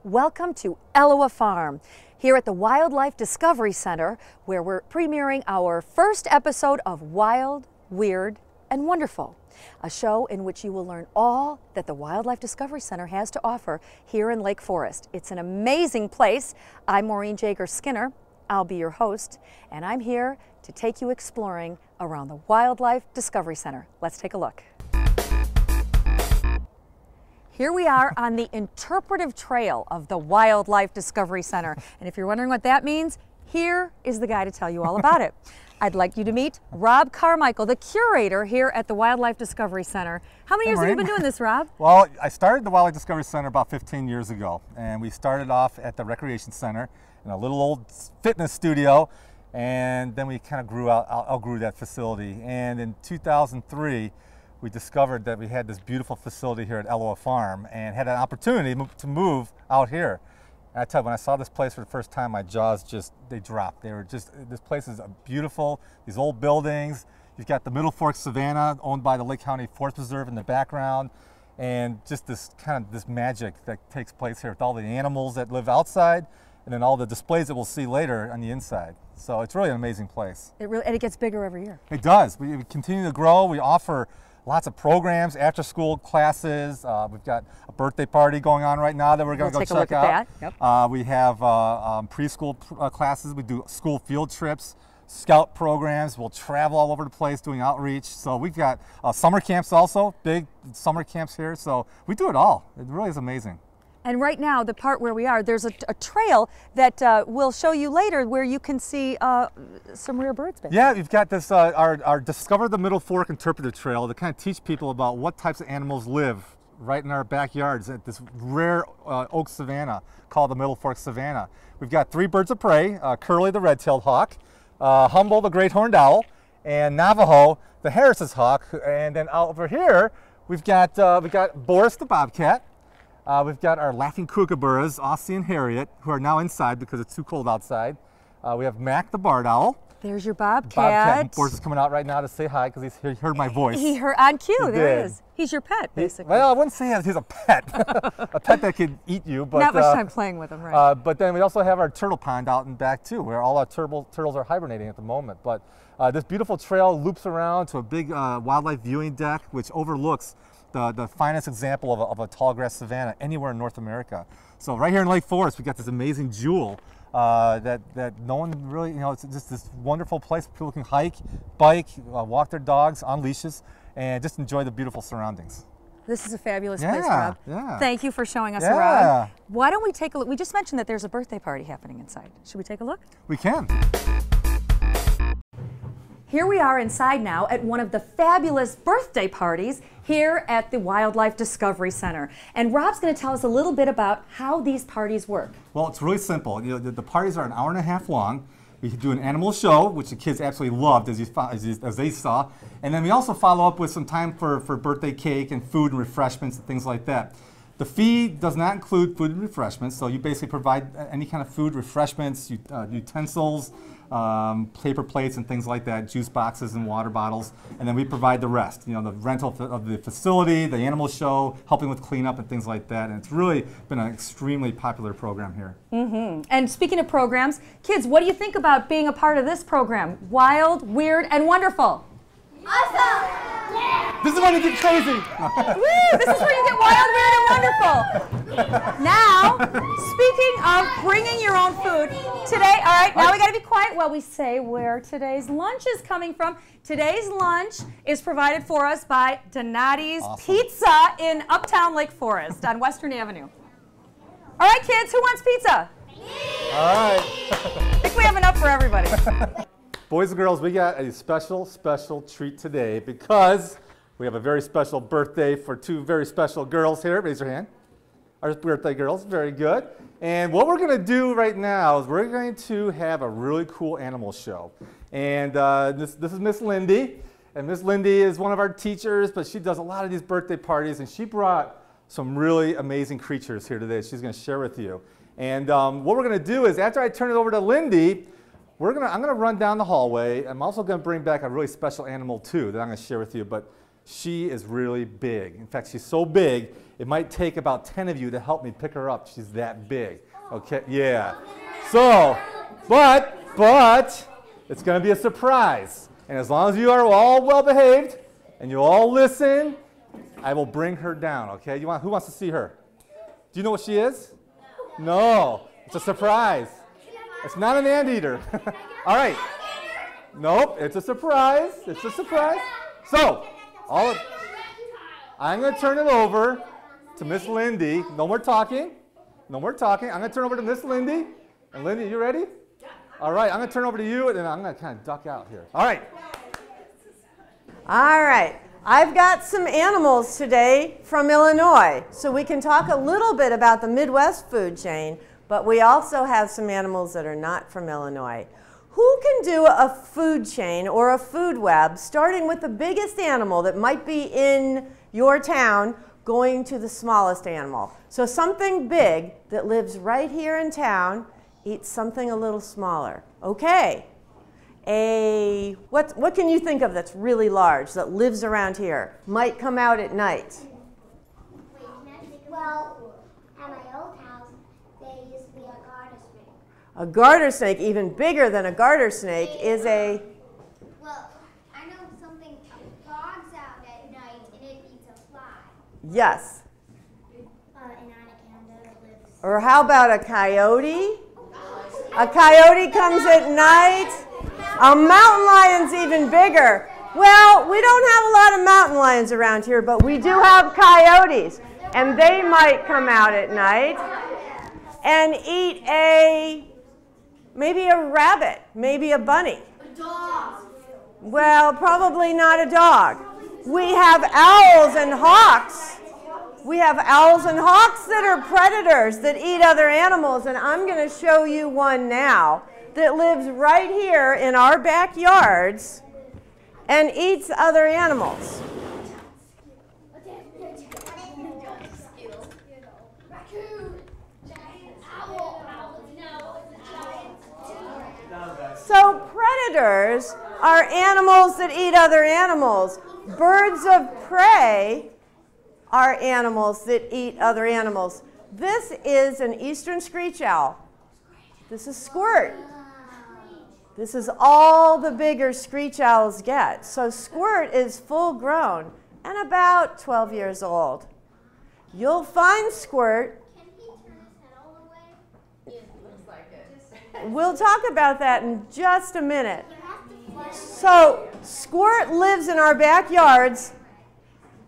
Welcome to Elua Farm, here at the Wildlife Discovery Center, where we're premiering our first episode of Wild, Weird, and Wonderful, a show in which you will learn all that the Wildlife Discovery Center has to offer here in Lake Forest. It's an amazing place. I'm Maureen Jagier-Skinner. I'll be your host, and I'm here to take you exploring around the Wildlife Discovery Center. Let's take a look. Here we are on the interpretive trail of the Wildlife Discovery Center. And if you're wondering what that means, here is the guy to tell you all about it. I'd like you to meet Rob Carmichael, the curator here at the Wildlife Discovery Center. How many years have you been doing this, Rob? Well, I started the Wildlife Discovery Center about 15 years ago. And we started off at the Recreation Center in a little old fitness studio. And then we kind of outgrew that facility. And in 2003, we discovered that we had this beautiful facility here at Elua Farm and had an opportunity to move out here. And I tell you, when I saw this place for the first time, my jaws they dropped. They were this place is beautiful, these old buildings. You've got the Middle Fork Savanna owned by the Lake County Forest Preserve in the background, and just this magic that takes place here with all the animals that live outside and then all the displays that we'll see later on the inside. So it's really an amazing place. And it gets bigger every year. It does. We continue to grow. We offer lots of programs, after-school classes. We've got a birthday party going on right now that we're going to go check out. Yep. We have preschool classes. We do school field trips, scout programs. We'll travel all over the place doing outreach. So we've got summer camps also, big summer camps here. So we do it all. It really is amazing. And right now, the part where we are, there's a trail that we'll show you later where you can see some rare birds back Yeah, we've got this, our Discover the Middle Fork Interpretive Trail to kind of teach people about what types of animals live right in our backyards at this rare oak savanna called the Middle Fork Savanna. We've got 3 birds of prey, Curly the red-tailed hawk, Humble the great horned owl, and Navajo the Harris's hawk. And then out over here, we've got Boris the bobcat. We've got our laughing kookaburras, Aussie and Harriet, who are now inside because it's too cold outside. We have Mac the barred owl. There's your bobcat. Boris is coming out right now to say hi because he heard my voice. He heard on cue. There he is. He's your pet, basically. Well, I wouldn't say he's a pet. A pet that could eat you. But not much time playing with him, right? But then we also have our turtle pond out in back too, where all our turtles are hibernating at the moment. But this beautiful trail loops around to a big wildlife viewing deck, which overlooks the finest example of a tall grass savanna anywhere in North America. So right here in Lake Forest, we got this amazing jewel that no one really, it's just this wonderful place. People can hike, bike, walk their dogs on leashes, and just enjoy the beautiful surroundings. This is a fabulous place, Rob. Yeah. Thank you for showing us around. Why don't we take a look? We just mentioned that there's a birthday party happening inside. Should we take a look? We can. Here we are inside now at one of the fabulous birthday parties here at the Wildlife Discovery Center. And Rob's going to tell us a little bit about how these parties work. Well, it's really simple. The parties are an hour and a half long. We do an animal show, which the kids absolutely loved as they saw. And then we also follow up with some time for birthday cake and food and refreshments and things like that. The fee does not include food and refreshments, so you basically provide any kind of food, refreshments, utensils, paper plates and things like that, juice boxes and water bottles, and then we provide the rest. The rental of the facility, the animal show, helping with cleanup and things like that, and it's really been an extremely popular program here. And speaking of programs, kids, what do you think about being a part of this program? Wild, weird, and wonderful. Awesome! Yeah. This is when you get crazy. Woo, this is where you get wild, weird, and wonderful. Now, speaking of bringing your own food, today, all right, now we got to be quiet while we say where today's lunch is coming from. Today's lunch is provided for us by Donati's Pizza in Uptown Lake Forest on Western Avenue. All right, kids, who wants pizza? Me! All right. I think we have enough for everybody. Boys and girls, we got a special treat today because we have a very special birthday for 2 very special girls here. Raise your hand. Our birthday girls, very good. And what we're going to do right now is we're going to have a really cool animal show. And this is Miss Lindy. And Miss Lindy is one of our teachers, but she does a lot of these birthday parties, and she brought some really amazing creatures here today she's going to share with you. And what we're going to do is after I turn it over to Lindy, I'm going to run down the hallway. I'm also going to bring back a really special animal too that I'm going to share with you. But She is really big. In fact, she's so big, it might take about 10 of you to help me pick her up. She's that big. Okay, yeah. So, but it's going to be a surprise. And as long as you are all well behaved and you all listen, I will bring her down, okay? Who wants to see her? Do you know what she is? No. It's a surprise. It's not an anteater. All right. Nope, it's a surprise. It's a surprise. So, I'm going to turn it over to Miss Lindy. No more talking. No more talking. I'm going to turn over to Miss Lindy. And Lindy, you ready? All right, I'm going to turn over to you, and then I'm going to kind of duck out here. All right. All right. I've got some animals today from Illinois, so we can talk a little bit about the Midwest food chain, but we also have some animals that are not from Illinois. Who can do a food chain or a food web, starting with the biggest animal that might be in your town, going to the smallest animal? So something big that lives right here in town eats something a little smaller. Okay. What can you think of that's really large, that lives around here, might come out at night? Well, at my old house, there used to be a garter snake. A garter snake, even bigger than a garter snake, is a... Well, I know something, a frog's out at night and it eats a fly. Yes. An anaconda lives... Or how about a coyote? A coyote comes at night. A mountain lion's even bigger. Well, we don't have a lot of mountain lions around here, but we do have coyotes. And they might come out at night and eat maybe a rabbit, maybe a bunny. A dog. Well, probably not a dog. We have owls and hawks. We have owls and hawks that are predators that eat other animals, and I'm going to show you one now that lives right here in our backyards and eats other animals. So predators are animals that eat other animals. Birds of prey are animals that eat other animals. This is an eastern screech owl. This is Squirt. This is all the bigger screech owls get. So Squirt is full grown and about 12 years old. You'll find Squirt. Can he turn his head all the way? It looks like it. We'll talk about that in just a minute. So Squirt lives in our backyards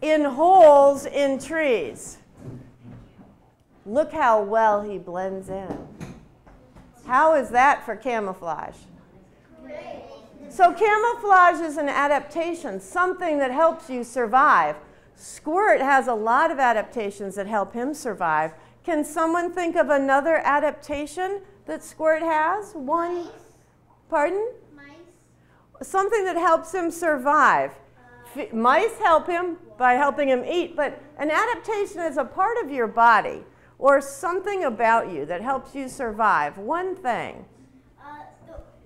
in holes in trees. Look how well he blends in. How is that for camouflage? So camouflage is an adaptation, something that helps you survive. Squirt has a lot of adaptations that help him survive. Can someone think of another adaptation that Squirt has? One? Mice. Pardon? Mice. Something that helps him survive. Mice help him by helping him eat, but an adaptation is a part of your body or something about you that helps you survive. One thing.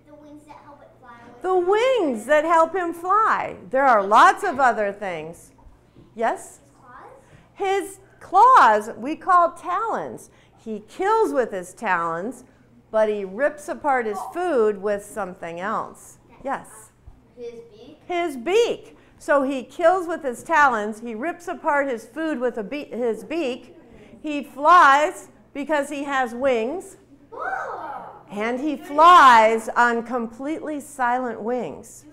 The wings that help it fly. The wings that help him fly. There are lots of other things. Yes? His claws we call talons. He kills with his talons, but he rips apart his food with something else. Yes? His beak? His beak. So he kills with his talons. He rips apart his food with his beak. He flies because he has wings. And he flies on completely silent wings.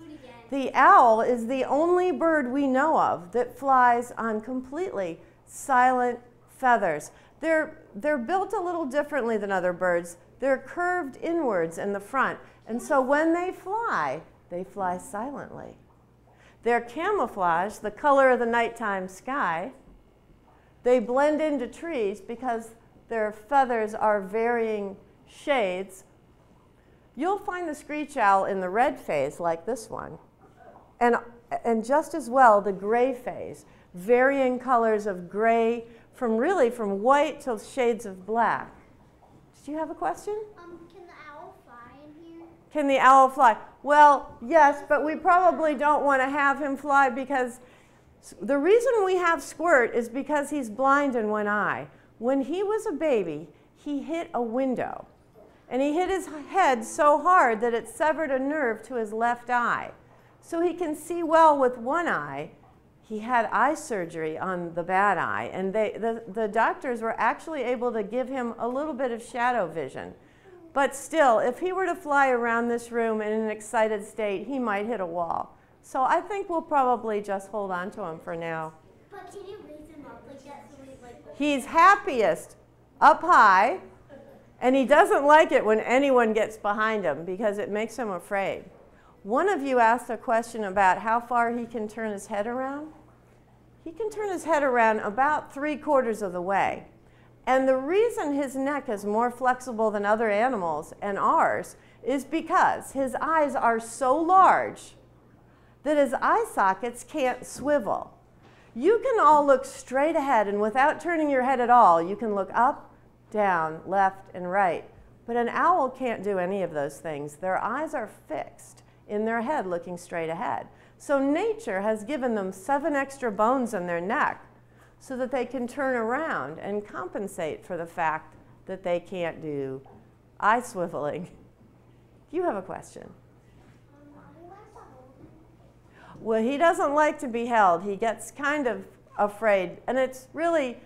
The owl is the only bird we know of that flies on completely silent feathers. They're built a little differently than other birds. They're curved inwards in the front. And so when they fly silently. Their camouflage, the color of the nighttime sky, they blend into trees because their feathers are varying shades. You'll find the screech owl in the red phase like this one. And just as well the gray phase, varying colors of gray from white till shades of black. Did you have a question? Can the owl fly in here? Can the owl fly? Well, yes, but we probably don't want to have him fly because The reason we have Squirt is because he's blind in one eye. When he was a baby, he hit a window. And he hit his head so hard that it severed a nerve to his left eye. So he can see well with one eye. He had eye surgery on the bad eye, and the doctors were actually able to give him a little bit of shadow vision. But still, if he were to fly around this room in an excited state, he might hit a wall. So I think we'll probably just hold on to him for now. But can you raise him up like that so he's like... He's happiest up high, and he doesn't like it when anyone gets behind him because it makes him afraid. One of you asked a question about how far he can turn his head around. He can turn his head around about 3/4 of the way. And the reason his neck is more flexible than other animals and ours is because his eyes are so large that his eye sockets can't swivel. You can all look straight ahead, and without turning your head at all, you can look up, down, left, and right. But an owl can't do any of those things. Their eyes are fixed in their head looking straight ahead. So nature has given them 7 extra bones in their neck so that they can turn around and compensate for the fact that they can't do eye swiveling. Do you have a question? Well, he doesn't like to be held. He gets kind of afraid, and it's really,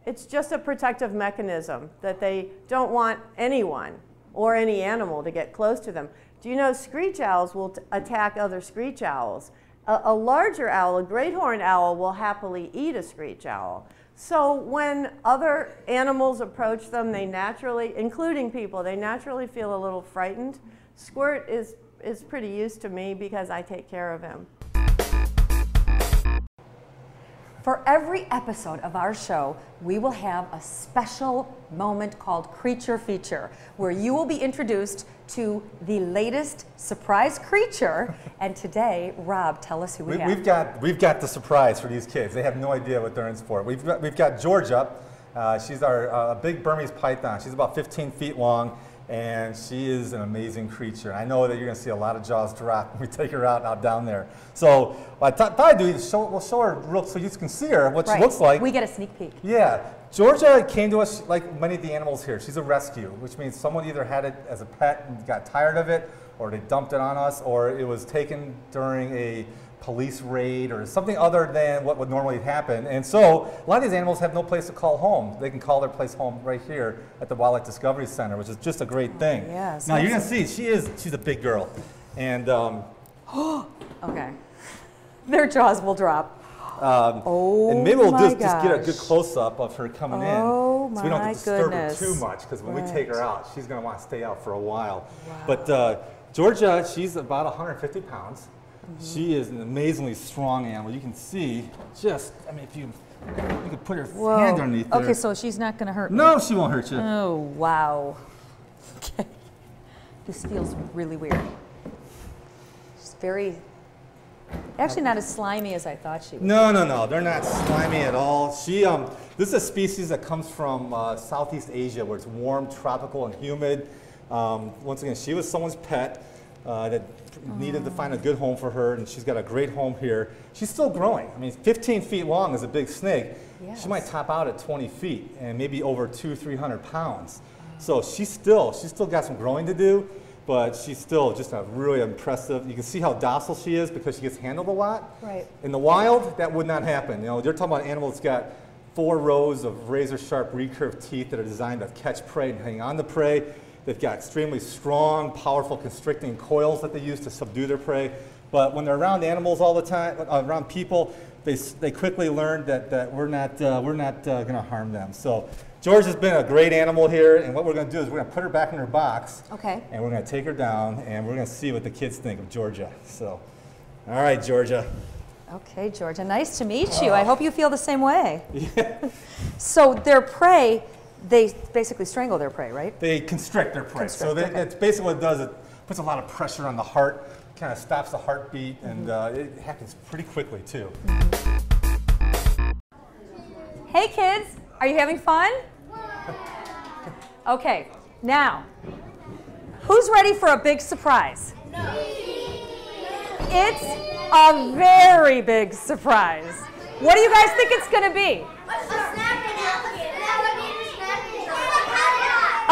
it's just a protective mechanism that they don't want anyone or any animal to get close to them. Do you know screech owls will attack other screech owls? A larger owl, a great horned owl, will happily eat a screech owl. So when other animals approach them, they naturally, including people, they naturally feel a little frightened. Squirt is pretty used to me because I take care of him. For every episode of our show, we will have a special moment called Creature Feature, where you will be introduced to the latest surprise creature. And today, Rob, tell us who we have. We've got the surprise for these kids. They have no idea what they're in for. We've got Georgia. She's our big Burmese python. She's about 15 feet long, and she is an amazing creature. I know that you're going to see a lot of jaws drop when we take her out down there. So what I thought I'd do is we'll show her real, so you can see her, what she looks like. We get a sneak peek. Yeah. Georgia came to us like many of the animals here. She's a rescue, which means someone either had it as a pet and got tired of it, or they dumped it on us, or it was taken during a police raid or something other than what would normally happen. And so a lot of these animals have no place to call home. They can call their place home right here at the Wildlife Discovery Center, which is just a great thing. Yes. Now you're going to see, she's a big girl. And okay. Their jaws will drop. And maybe we'll just get a good close-up of her coming in, so we don't have to disturb her too much, because when we take her out, she's going to want to stay out for a while. Wow. But Georgia, she's about 150 pounds. She is an amazingly strong animal. You can see just, I mean, if you could put her hand underneath there. Okay, so she's not going to hurt me. No, she won't hurt you. Oh, wow. Okay. This feels really weird. She's very, actually not as slimy as I thought she was. No, they're not slimy at all. This is a species that comes from Southeast Asia, where it's warm, tropical, and humid. Once again, she was someone's pet that needed to find a good home for her, and she's got a great home here. She's still growing. I mean, 15 feet long is a big snake. Yes. She might top out at 20 feet and maybe over 200-300 pounds. So she's still got some growing to do, but she's still just a really impressive. You can see how docile she is because she gets handled a lot. Right. In the wild, that would not happen. You know, they're talking about an animal that's got 4 rows of razor-sharp recurved teeth that are designed to catch prey and hang on to prey. They've got extremely strong, powerful constricting coils that they use to subdue their prey. But when they're around animals all the time, around people, they quickly learn that we're not going to harm them. So George has been a great animal here, and what we're going to do is we're going to put her back in her box. Okay. And we're going to take her down, and we're going to see what the kids think of Georgia. So, all right, Georgia. Okay, Georgia, nice to meet you. I hope you feel the same way. Yeah. So their prey, they basically strangle their prey, right? They constrict their prey. That's basically what it does. It puts a lot of pressure on the heart, kind of stops the heartbeat, and it happens pretty quickly, too. Hey, kids. Are you having fun? Okay, now, who's ready for a big surprise? No. It's a very big surprise. What do you guys think it's going to be?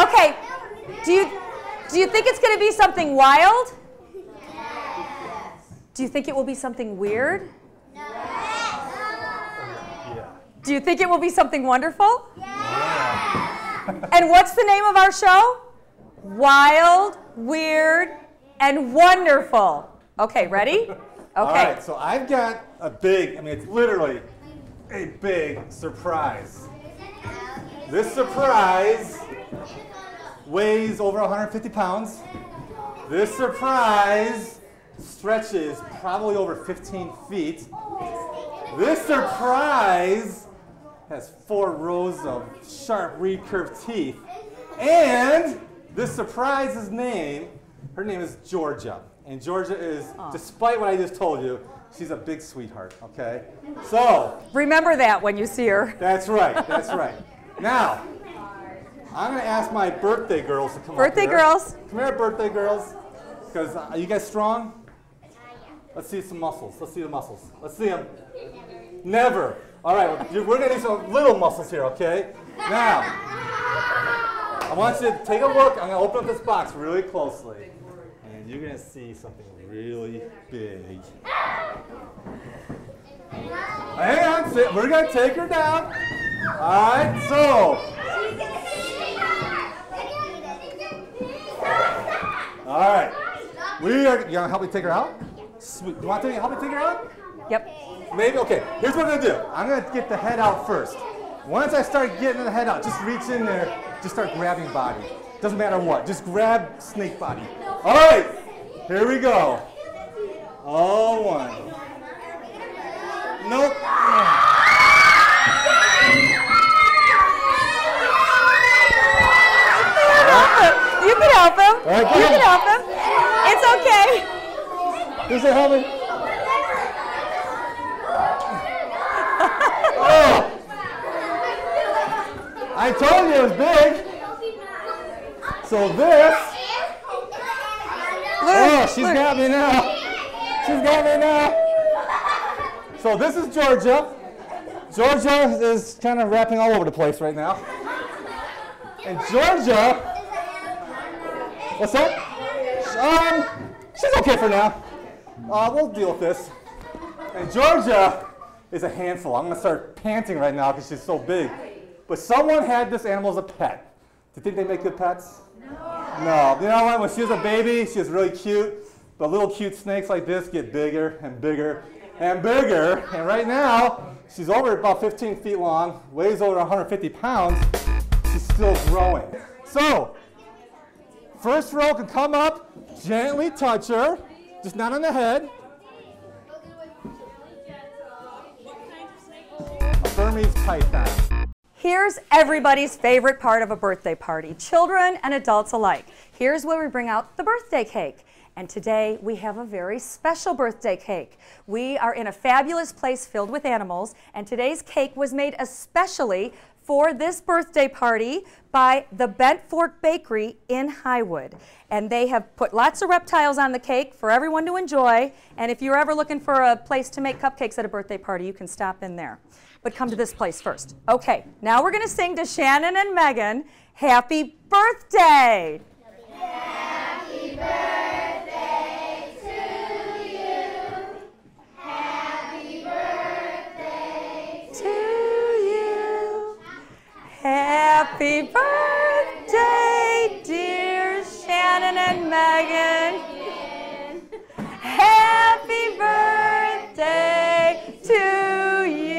Okay, do you think it's going to be something wild? Do you think it will be something weird? Do you think it will be something wonderful? And what's the name of our show? Wild, Weird, and Wonderful. Okay, ready? Okay. All right, so I've got a big, it's literally a big surprise. This surprise weighs over 150 pounds. This surprise stretches probably over 15 feet. This surprise has 4 rows of sharp recurved teeth. And this surprise's name, her name is Georgia. And Georgia is, despite what I just told you, she's a big sweetheart, okay? So. Remember that when you see her. That's right, that's right. Now, I'm going to ask my birthday girls to come up here. Birthday girls. Come here, birthday girls. Because, are you guys strong? Let's see some muscles. Let's see the muscles. Let's see them. Never. All right, we're going to need some little muscles here, okay? Now, I want you to take a look. I'm going to open up this box really closely. And you're going to see something really big. Hang on, we're going to take her down. All right, so. All right. You going to help me take her out? Sweet. You want to help me take her out? Yep. Maybe? Okay, here's what I'm going to do. I'm going to get the head out first. Once I start getting the head out, just reach in there, just start grabbing body. Doesn't matter what, just grab snake body. All right, here we go. All one. Nope. You can help him. Right, you can help him. It's okay. Who's there helping? Oh. I told you it was big. So this. Oh, she's got me now. She's got me now. So this is Georgia. Georgia is kind of wrapping all over the place right now. And Georgia, what's that? She's okay for now. We'll deal with this. And Georgia is a handful. I'm going to start panting right now because she's so big. But someone had this animal as a pet. Do you think they make good pets? No. You know what? When she was a baby, she was really cute. But little cute snakes like this get bigger and bigger and bigger. And right now, she's over about 15 feet long, weighs over 150 pounds. She's still growing. So, first row can come up, gently touch her, just not on the head. A Burmese python. Here's everybody's favorite part of a birthday party, children and adults alike. Here's where we bring out the birthday cake. And today we have a very special birthday cake. We are in a fabulous place filled with animals, and today's cake was made especially for this birthday party by the Bent Fork Bakery in HIGHWOOD. And they have put lots of reptiles on the cake for everyone to enjoy. And if you're ever looking for a place to make cupcakes at a birthday party, you can stop in there. But come to this place first. Okay, now we're going to sing to Shannon and Megan, Happy Birthday! Happy birthday to you. Happy birthday To you. Happy birthday, dear Shannon and Megan. Happy birthday to you.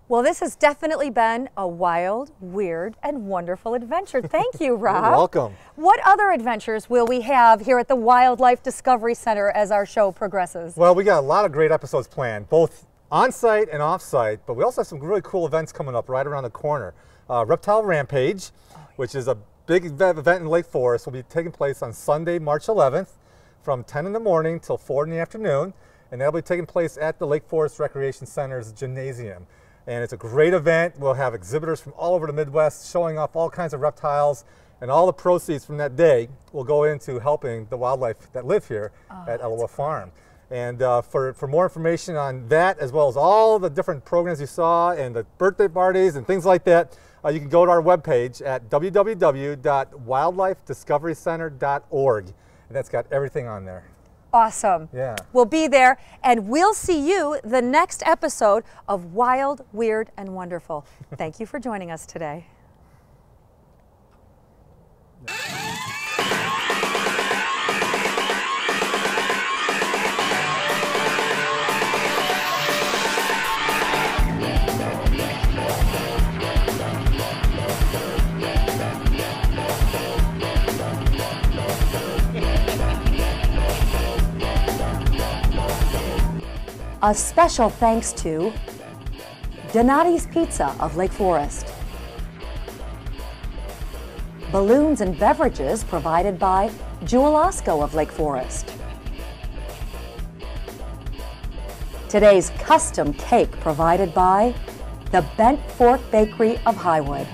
Well, this has definitely been a wild, weird, and wonderful adventure. Thank you, Rob. You're welcome. What other adventures will we have here at the Wildlife Discovery Center as our show progresses? Well, we got a lot of great episodes planned, both on-site and off-site, but we also have some really cool events coming up right around the corner. Reptile Rampage, which is a big event in Lake Forest, will be taking place on Sunday, March 11th from 10 in the morning till 4 in the afternoon, and that'll be taking place at the Lake Forest Recreation Center's gymnasium. And it's a great event. We'll have exhibitors from all over the Midwest showing off all kinds of reptiles And all the proceeds from that day will go into helping the wildlife that live here at Aloha Farm. And for more information on that, as well as all the different programs you saw and the birthday parties and things like that, you can go to our webpage at www.wildlifediscoverycenter.org. And that's got everything on there. Awesome. Yeah. We'll be there, and we'll see you the next episode of Wild, Weird, and Wonderful. Thank you for joining us today. A special thanks to Donati's Pizza of Lake Forest. Balloons and beverages provided by Jewel-Osco of Lake Forest. Today's custom cake provided by the Bent Fork Bakery of HIGHWOOD.